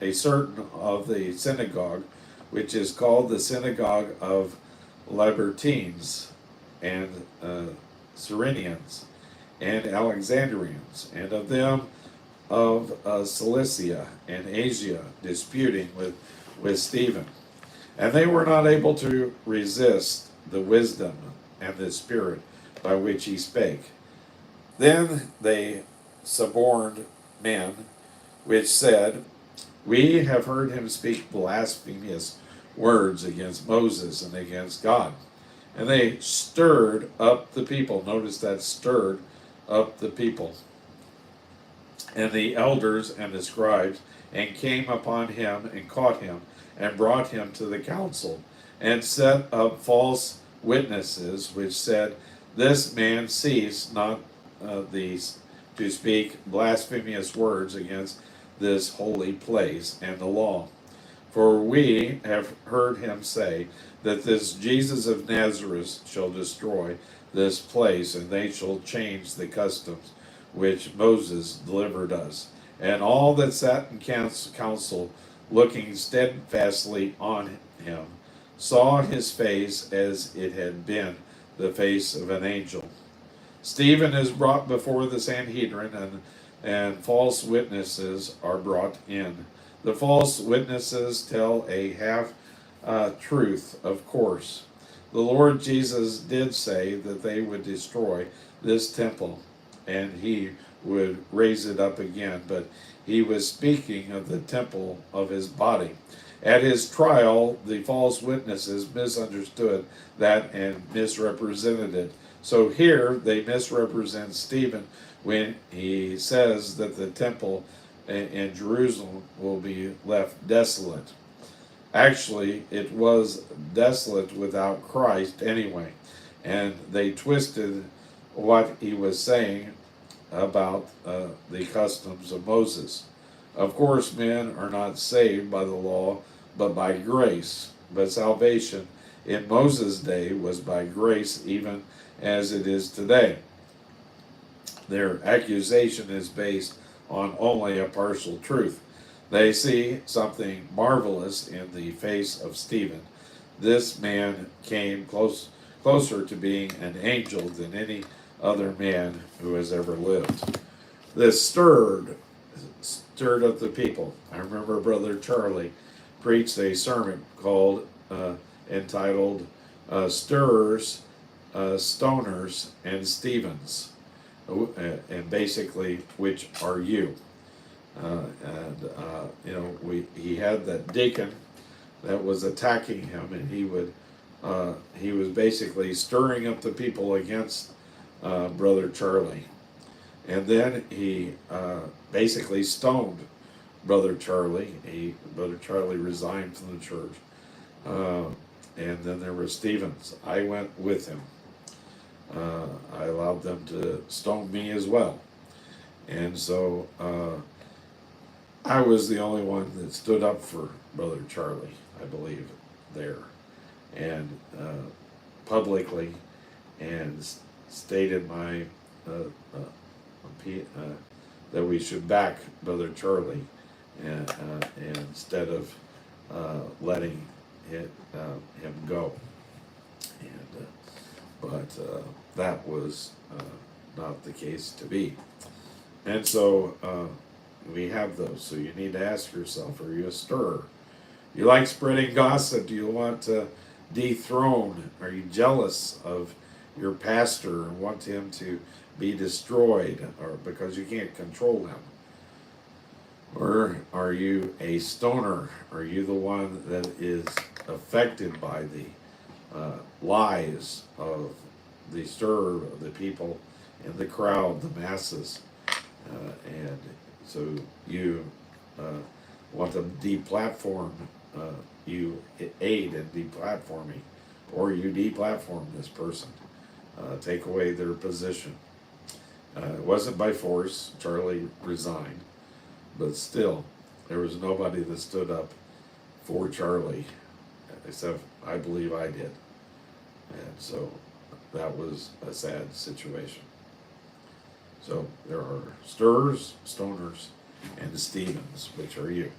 a certain of the synagogue, which is called the synagogue of Libertines and Cyrenians and Alexandrians, and of them of Cilicia and Asia, disputing with Stephen. And they were not able to resist the wisdom and the spirit by which he spake. Then they suborned men, which said, We have heard him speak blasphemous words against Moses and against God. And they stirred up the people. Notice that, stirred up the people and the elders and the scribes, and came upon him and caught him and brought him to the council, and set up false witnesses, which said, This man ceased not these to speak blasphemous words against this holy place and the law. For we have heard him say that this Jesus of Nazareth shall destroy this place, and they shall change the customs which Moses delivered us. And all that sat in council, looking steadfastly on him, saw his face as it had been the face of an angel. Stephen is brought before the Sanhedrin, and false witnesses are brought in. The false witnesses tell a half truth, of course. The Lord Jesus did say that they would destroy this temple and he would raise it up again, but he was speaking of the temple of his body. At his trial, the false witnesses misunderstood that and misrepresented it. So here they misrepresent Stephen when he says that the temple in Jerusalem will be left desolate. Actually, it was desolate without Christ anyway, and they twisted what he was saying about the customs of Moses. Of course, men are not saved by the law, but by grace. But salvation in Moses' day was by grace, even as it is today. Their accusation is based on only a partial truth. They see something marvelous in the face of Stephen. This man came closer to being an angel than any other man who has ever lived. This stirred up the people. I remember Brother Charlie preached a sermon entitled Stirrers, Stoners, and Stephens, and basically, which are you? He had that deacon that was attacking him, and he was basically stirring up the people against Brother Charlie. And then he basically stoned Brother Charlie. Brother Charlie resigned from the church. And then there was Stephens. I went with him. I allowed them to stone me as well. And so I was the only one that stood up for Brother Charlie, I believe, there. And publicly, and stated my that we should back Brother Charlie, and instead of letting him go. And but that was not the case to be. And so we have those. So you need to ask yourself: are you a stirrer? You like spreading gossip? Do you want to dethrone? Are you jealous of your pastor and want him to be destroyed, or because you can't control him? Or are you a stoner? Are you the one that is affected by the lies of the stir of the people in the crowd, the masses, and so you want to deplatform? You aid in deplatforming, or you deplatform this person, take away their position. It wasn't by force. Charlie resigned, but still, there was nobody that stood up for Charlie, except I believe I did. And so that was a sad situation. So there are stirrers, stoners, and Stephens, which are you.